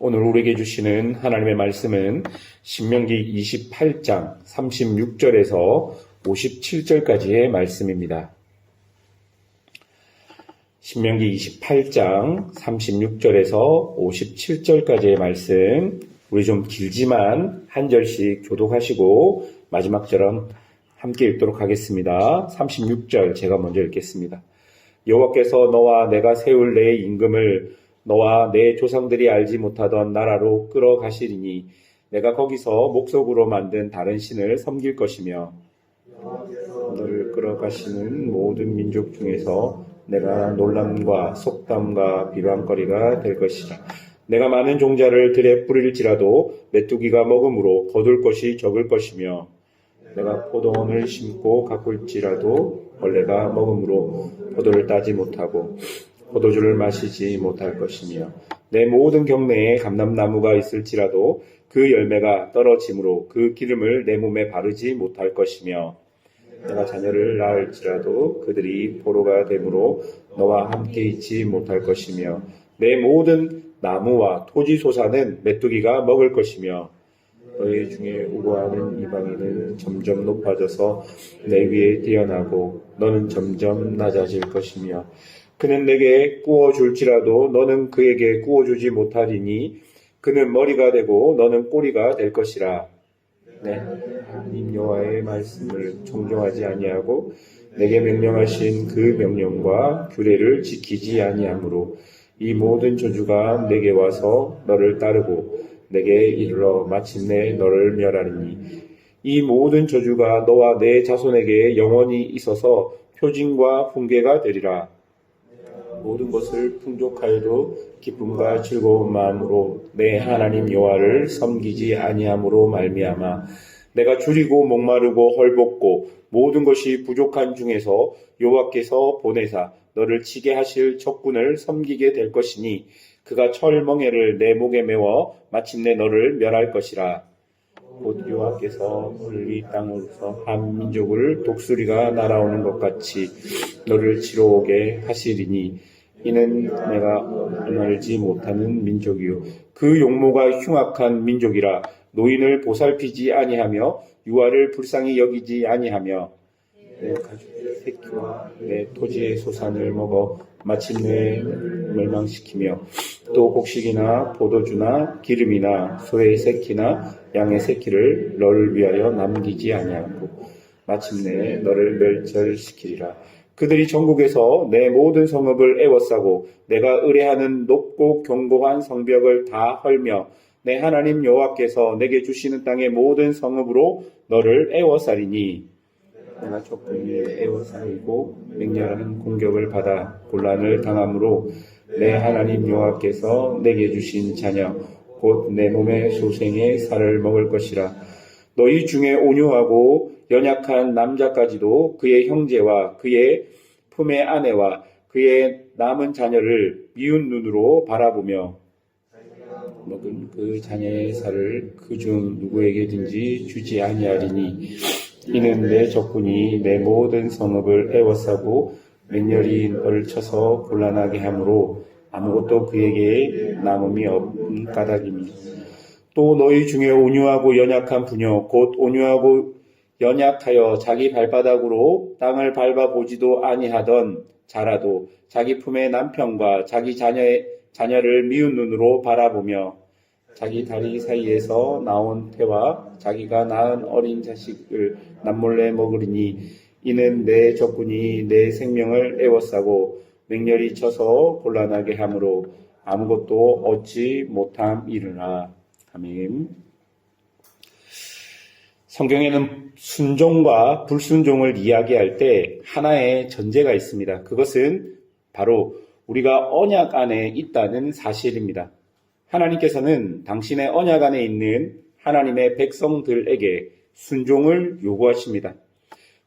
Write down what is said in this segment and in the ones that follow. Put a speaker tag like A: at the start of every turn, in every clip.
A: 오늘 우리에게 주시는 하나님의 말씀은 신명기 28장 36절에서 57절까지의 말씀입니다. 신명기 28장 36절에서 57절까지의 말씀, 우리 좀 길지만 한 절씩 교독하시고 마지막 절은 함께 읽도록 하겠습니다. 36절 제가 먼저 읽겠습니다. 여호와께서 너와 내가 세울 내 임금을 너와 내 조상들이 알지 못하던 나라로 끌어가시리니 내가 거기서 목석으로 만든 다른 신을 섬길 것이며 너를 끌어가시는 모든 민족 중에서 내가 놀람과 속담과 비방거리가 될 것이라. 내가 많은 종자를 들에 뿌릴지라도 메뚜기가 먹음으로 거둘 것이 적을 것이며 내가 포도원을 심고 가꿀지라도 벌레가 먹음으로 포도를 따지 못하고 포도주를 마시지 못할 것이며 내 모든 경내에 감람나무가 있을지라도 그 열매가 떨어짐으로 그 기름을 내 몸에 바르지 못할 것이며 내가 자녀를 낳을지라도 그들이 포로가 되므로 너와 함께 있지 못할 것이며 내 모든 나무와 토지 소사는 메뚜기가 먹을 것이며 너희 중에 우고하는 이방인은 점점 높아져서 내 위에 뛰어나고 너는 점점 낮아질 것이며 그는 내게 구워줄지라도 너는 그에게 구워주지 못하리니 그는 머리가 되고 너는 꼬리가 될 것이라. 네, 하나님 여호와의 말씀을 청종하지 아니하고 내게 명령하신 그 명령과 규례를 지키지 아니하므로 이 모든 저주가 내게 와서 너를 따르고 내게 이르러 마침내 너를 멸하리니 이 모든 저주가 너와 내 자손에게 영원히 있어서 표징과 훈계가 되리라. 모든 것을 풍족하여도 기쁨과 즐거운 마음으로 내 하나님 여호와를 섬기지 아니함으로 말미암아 내가 줄이고 목마르고 헐벗고 모든 것이 부족한 중에서 여호와께서 보내사 너를 치게 하실 적군을 섬기게 될 것이니 그가 철멍에를 내 목에 메워 마침내 너를 멸할 것이라. 곧 여호와께서 멀리 땅으로서 한 민족을 독수리가 날아오는 것 같이 너를 치러 오게 하시리니 이는 내가 알지 못하는 민족이요 그 용모가 흉악한 민족이라. 노인을 보살피지 아니하며 유아를 불쌍히 여기지 아니하며 내 가족의 새끼와 내 토지의 소산을 먹어 마침내 멸망시키며 또 곡식이나 포도주나 기름이나 소의 새끼나 양의 새끼를 너를 위하여 남기지 아니하고 마침내 너를 멸절시키리라. 그들이 전국에서 내 모든 성읍을 애워싸고 내가 의뢰하는 높고 견고한 성벽을 다 헐며 내 하나님 여호와께서 내게 주시는 땅의 모든 성읍으로 너를 애워싸리니 내가 적군 위에 애워싸이고 맹렬한 공격을 받아 곤란을 당함으로 내 하나님 여호와께서 내게 주신 자녀 곧 내 몸의 소생의 살을 먹을 것이라. 너희 중에 온유하고 연약한 남자까지도 그의 형제와 그의 품의 아내와 그의 남은 자녀를 미운 눈으로 바라보며 먹은 그 자녀의 살을 그 중 누구에게든지 주지 아니하리니 이는 내 적군이 내 모든 성읍을 애워싸고 맹렬히 너를 쳐서 곤란하게 하므로 아무것도 그에게 남음이 없는 까닭이니 또 너희 중에 온유하고 연약한 부녀 곧 온유하고 연약하여 자기 발바닥으로 땅을 밟아보지도 아니하던 자라도 자기 품의 남편과 자기 자녀를 미운 눈으로 바라보며 자기 다리 사이에서 나온 태와 자기가 낳은 어린 자식을 남몰래 먹으리니 이는 내 적군이 내 생명을 애워싸고 맹렬히 쳐서 곤란하게 하므로 아무것도 얻지 못함이르나. 아멘. 성경에는 순종과 불순종을 이야기할 때 하나의 전제가 있습니다. 그것은 바로 우리가 언약 안에 있다는 사실입니다. 하나님께서는 당신의 언약 안에 있는 하나님의 백성들에게 순종을 요구하십니다.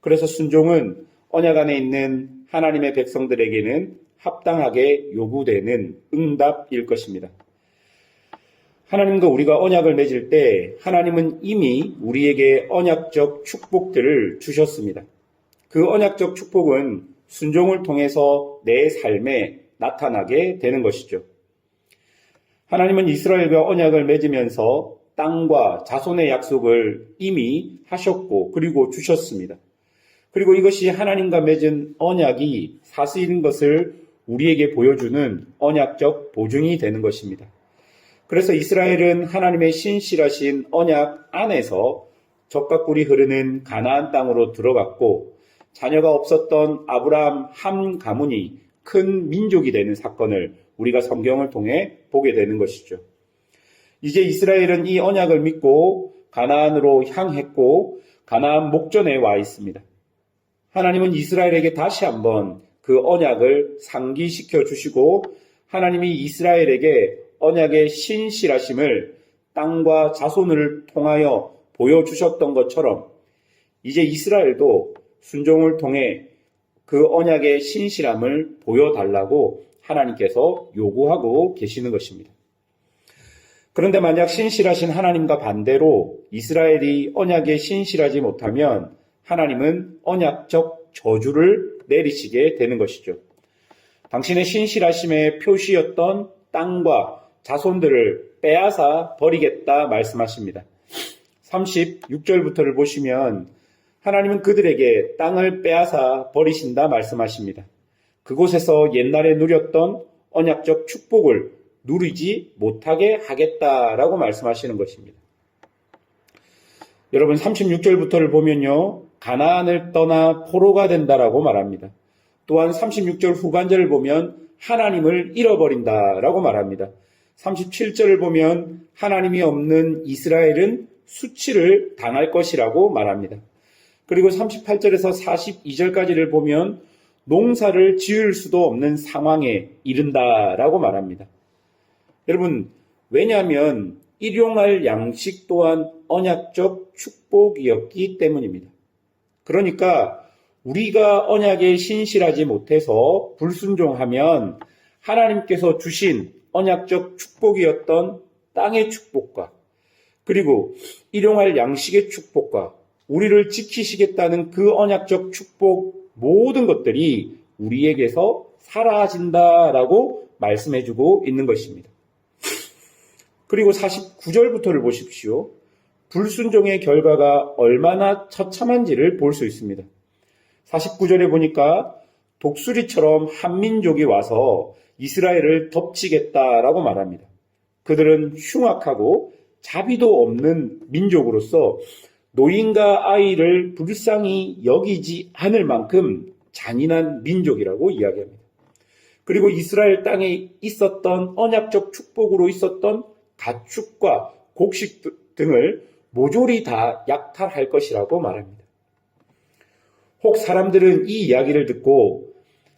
A: 그래서 순종은 언약 안에 있는 하나님의 백성들에게는 합당하게 요구되는 응답일 것입니다. 하나님과 우리가 언약을 맺을 때 하나님은 이미 우리에게 언약적 축복들을 주셨습니다. 그 언약적 축복은 순종을 통해서 내 삶에 나타나게 되는 것이죠. 하나님은 이스라엘과 언약을 맺으면서 땅과 자손의 약속을 이미 하셨고 그리고 주셨습니다. 그리고 이것이 하나님과 맺은 언약이 사실인 것을 우리에게 보여주는 언약적 보증이 되는 것입니다. 그래서 이스라엘은 하나님의 신실하신 언약 안에서 젖과 꿀이 흐르는 가나안 땅으로 들어갔고 자녀가 없었던 아브라함 한 가문이 큰 민족이 되는 사건을 우리가 성경을 통해 보게 되는 것이죠. 이제 이스라엘은 이 언약을 믿고 가나안으로 향했고 가나안 목전에 와 있습니다. 하나님은 이스라엘에게 다시 한번 그 언약을 상기시켜 주시고 하나님이 이스라엘에게 언약의 신실하심을 땅과 자손을 통하여 보여주셨던 것처럼 이제 이스라엘도 순종을 통해 그 언약의 신실함을 보여달라고 하나님께서 요구하고 계시는 것입니다. 그런데 만약 신실하신 하나님과 반대로 이스라엘이 언약에 신실하지 못하면 하나님은 언약적 저주를 내리시게 되는 것이죠. 당신의 신실하심의 표시였던 땅과 자손들을 빼앗아 버리겠다 말씀하십니다. 36절부터를 보시면 하나님은 그들에게 땅을 빼앗아 버리신다 말씀하십니다. 그곳에서 옛날에 누렸던 언약적 축복을 누리지 못하게 하겠다라고 말씀하시는 것입니다. 여러분 36절부터를 보면요. 가나안을 떠나 포로가 된다라고 말합니다. 또한 36절 후반절을 보면 하나님을 잃어버린다라고 말합니다. 37절을 보면 하나님이 없는 이스라엘은 수치를 당할 것이라고 말합니다. 그리고 38절에서 42절까지를 보면 농사를 지을 수도 없는 상황에 이른다라고 말합니다. 여러분, 왜냐하면 일용할 양식 또한 언약적 축복이었기 때문입니다. 그러니까 우리가 언약에 신실하지 못해서 불순종하면 하나님께서 주신 언약적 축복이었던 땅의 축복과 그리고 일용할 양식의 축복과 우리를 지키시겠다는 그 언약적 축복 모든 것들이 우리에게서 사라진다라고 말씀해주고 있는 것입니다. 그리고 49절부터를 보십시오. 불순종의 결과가 얼마나 처참한지를 볼 수 있습니다. 49절에 보니까 독수리처럼 한 민족이 와서 이스라엘을 덮치겠다라고 말합니다. 그들은 흉악하고 자비도 없는 민족으로서 노인과 아이를 불쌍히 여기지 않을 만큼 잔인한 민족이라고 이야기합니다. 그리고 이스라엘 땅에 있었던 언약적 축복으로 있었던 가축과 곡식 등을 모조리 다 약탈할 것이라고 말합니다. 혹 사람들은 이 이야기를 듣고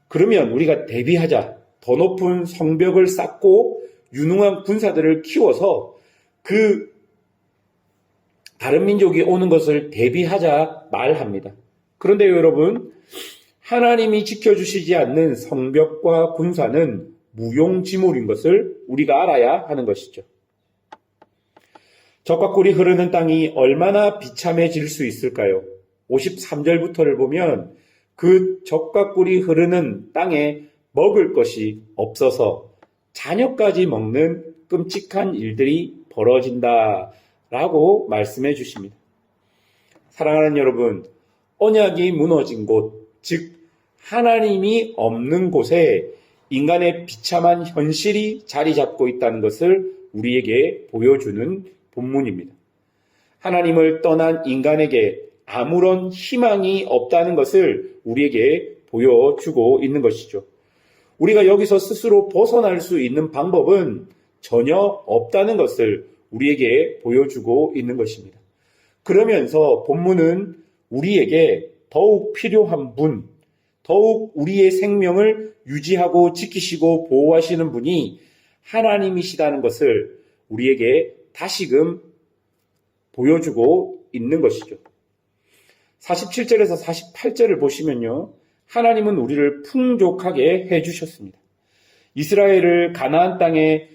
A: 그러면 우리가 대비하자, 더 높은 성벽을 쌓고 유능한 군사들을 키워서 그 다른 민족이 오는 것을 대비하자 말합니다. 그런데 여러분, 하나님이 지켜주시지 않는 성벽과 군사는 무용지물인 것을 우리가 알아야 하는 것이죠. 젖과 꿀이 흐르는 땅이 얼마나 비참해질 수 있을까요? 53절부터를 보면 그 젖과 꿀이 흐르는 땅에 먹을 것이 없어서 자녀까지 먹는 끔찍한 일들이 벌어진다라고 말씀해 주십니다. 사랑하는 여러분, 언약이 무너진 곳, 즉 하나님이 없는 곳에 인간의 비참한 현실이 자리 잡고 있다는 것을 우리에게 보여주는 본문입니다. 하나님을 떠난 인간에게 아무런 희망이 없다는 것을 우리에게 보여주고 있는 것이죠. 우리가 여기서 스스로 벗어날 수 있는 방법은 전혀 없다는 것을 우리에게 보여주고 있는 것입니다. 그러면서 본문은 우리에게 더욱 필요한 분, 더욱 우리의 생명을 유지하고 지키시고 보호하시는 분이 하나님이시다는 것을 우리에게 다시금 보여주고 있는 것이죠. 47절에서 48절을 보시면요. 하나님은 우리를 풍족하게 해주셨습니다. 이스라엘을 가나안 땅에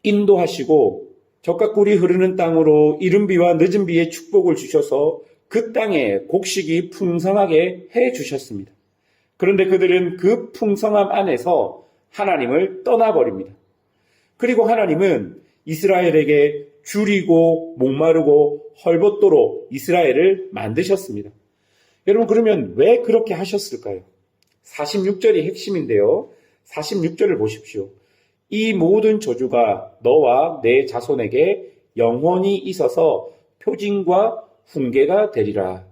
A: 인도하시고 젖과 꿀이 흐르는 땅으로 이른 비와 늦은 비의 축복을 주셔서 그 땅에 곡식이 풍성하게 해주셨습니다. 그런데 그들은 그 풍성함 안에서 하나님을 떠나버립니다. 그리고 하나님은 이스라엘에게 줄이고 목마르고 헐벗도록 이스라엘을 만드셨습니다. 여러분, 그러면 왜 그렇게 하셨을까요? 46절이 핵심인데요. 46절을 보십시오. 이 모든 저주가 너와 내 자손에게 영원히 있어서 표징과 훈계가 되리라.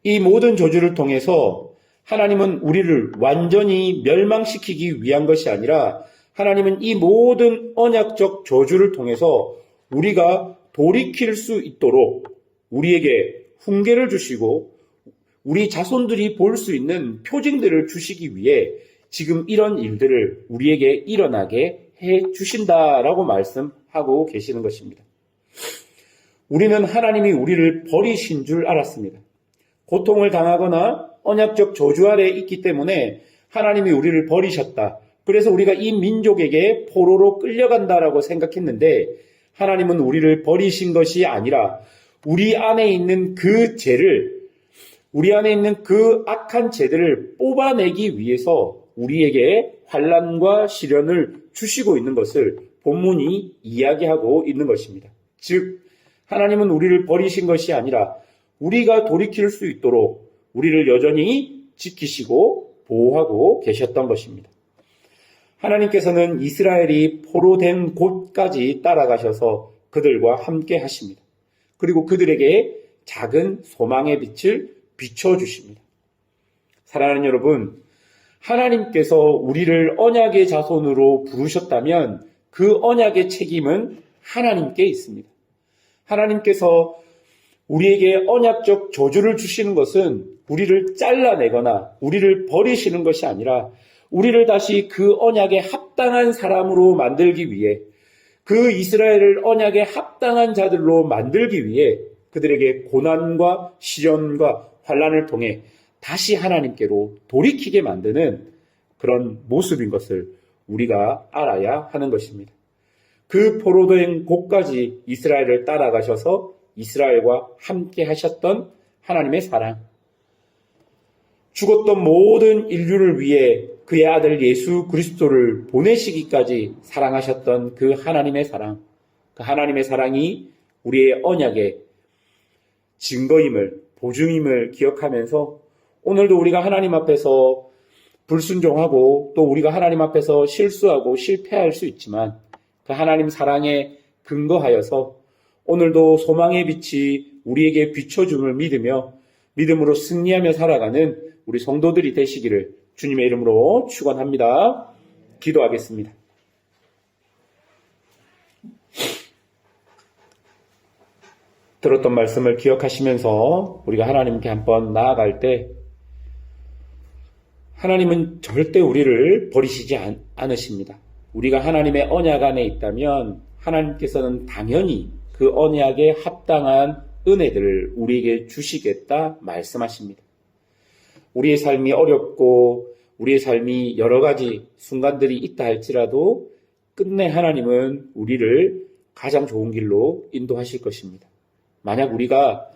A: 이 모든 저주를 통해서 하나님은 우리를 완전히 멸망시키기 위한 것이 아니라 하나님은 이 모든 언약적 저주를 통해서 우리가 돌이킬 수 있도록 우리에게 훈계를 주시고 우리 자손들이 볼 수 있는 표징들을 주시기 위해 지금 이런 일들을 우리에게 일어나게 해 주신다라고 말씀하고 계시는 것입니다. 우리는 하나님이 우리를 버리신 줄 알았습니다. 고통을 당하거나 언약적 저주 아래에 있기 때문에 하나님이 우리를 버리셨다. 그래서 우리가 이 민족에게 포로로 끌려간다라고 생각했는데 하나님은 우리를 버리신 것이 아니라 우리 안에 있는 그 죄를, 우리 안에 있는 그 악한 죄들을 뽑아내기 위해서 우리에게 환난과 시련을 주시고 있는 것을 본문이 이야기하고 있는 것입니다. 즉 하나님은 우리를 버리신 것이 아니라 우리가 돌이킬 수 있도록 우리를 여전히 지키시고 보호하고 계셨던 것입니다. 하나님께서는 이스라엘이 포로된 곳까지 따라가셔서 그들과 함께 하십니다. 그리고 그들에게 작은 소망의 빛을 비춰주십니다. 사랑하는 여러분, 하나님께서 우리를 언약의 자손으로 부르셨다면 그 언약의 책임은 하나님께 있습니다. 하나님께서 우리에게 언약적 저주를 주시는 것은 우리를 잘라내거나 우리를 버리시는 것이 아니라 우리를 다시 그 언약에 합당한 사람으로 만들기 위해 그 이스라엘을 언약에 합당한 자들로 만들기 위해 그들에게 고난과 시련과 환난을 통해 다시 하나님께로 돌이키게 만드는 그런 모습인 것을 우리가 알아야 하는 것입니다. 그 포로된 곳까지 이스라엘을 따라가셔서 이스라엘과 함께 하셨던 하나님의 사랑, 죽었던 모든 인류를 위해 그의 아들 예수 그리스도를 보내시기까지 사랑하셨던 그 하나님의 사랑, 그 하나님의 사랑이 우리의 언약의 증거임을, 보증임을 기억하면서 오늘도 우리가 하나님 앞에서 불순종하고 또 우리가 하나님 앞에서 실수하고 실패할 수 있지만 그 하나님 사랑에 근거하여서 오늘도 소망의 빛이 우리에게 비춰줌을 믿으며 믿음으로 승리하며 살아가는 우리 성도들이 되시기를 주님의 이름으로 축원합니다. 기도하겠습니다. 들었던 말씀을 기억하시면서 우리가 하나님께 한번 나아갈 때 하나님은 절대 우리를 버리시지 않으십니다. 우리가 하나님의 언약 안에 있다면 하나님께서는 당연히 그 언약에 합당한 은혜들을 우리에게 주시겠다 말씀하십니다. 우리의 삶이 어렵고 우리의 삶이 여러 가지 순간들이 있다 할지라도 끝내 하나님은 우리를 가장 좋은 길로 인도하실 것입니다. 만약 우리가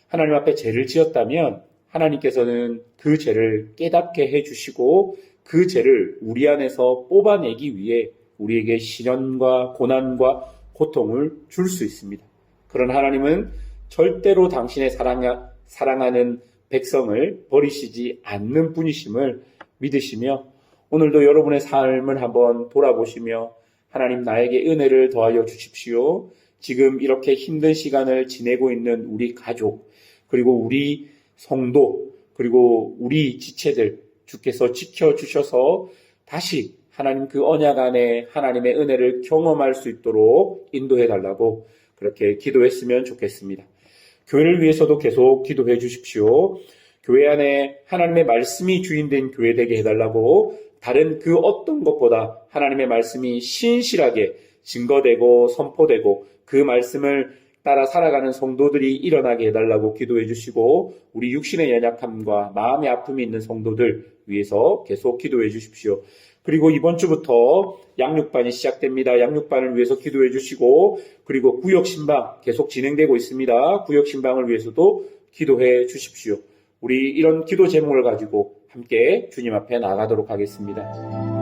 A: 하나님 앞에 죄를 지었다면 하나님께서는 그 죄를 깨닫게 해주시고 그 죄를 우리 안에서 뽑아내기 위해 우리에게 시련과 고난과 고통을 줄 수 있습니다. 그런 하나님은 절대로 당신의 사랑하는 백성을 버리시지 않는 분이심을 믿으시며 오늘도 여러분의 삶을 한번 돌아보시며 하나님 나에게 은혜를 더하여 주십시오. 지금 이렇게 힘든 시간을 지내고 있는 우리 가족 그리고 우리 성도 그리고 우리 지체들 주께서 지켜주셔서 다시 하나님 그 언약 안에 하나님의 은혜를 경험할 수 있도록 인도해 달라고 그렇게 기도했으면 좋겠습니다. 교회를 위해서도 계속 기도해 주십시오. 교회 안에 하나님의 말씀이 주인된 교회 되게 해달라고 다른 그 어떤 것보다 하나님의 말씀이 신실하게 증거되고 선포되고 그 말씀을 따라 살아가는 성도들이 일어나게 해달라고 기도해 주시고 우리 육신의 연약함과 마음의 아픔이 있는 성도들 위해서 계속 기도해 주십시오. 그리고 이번 주부터 양육반이 시작됩니다. 양육반을 위해서 기도해 주시고 그리고 구역신방 계속 진행되고 있습니다. 구역신방을 위해서도 기도해 주십시오. 우리 이런 기도 제목을 가지고 함께 주님 앞에 나가도록 하겠습니다.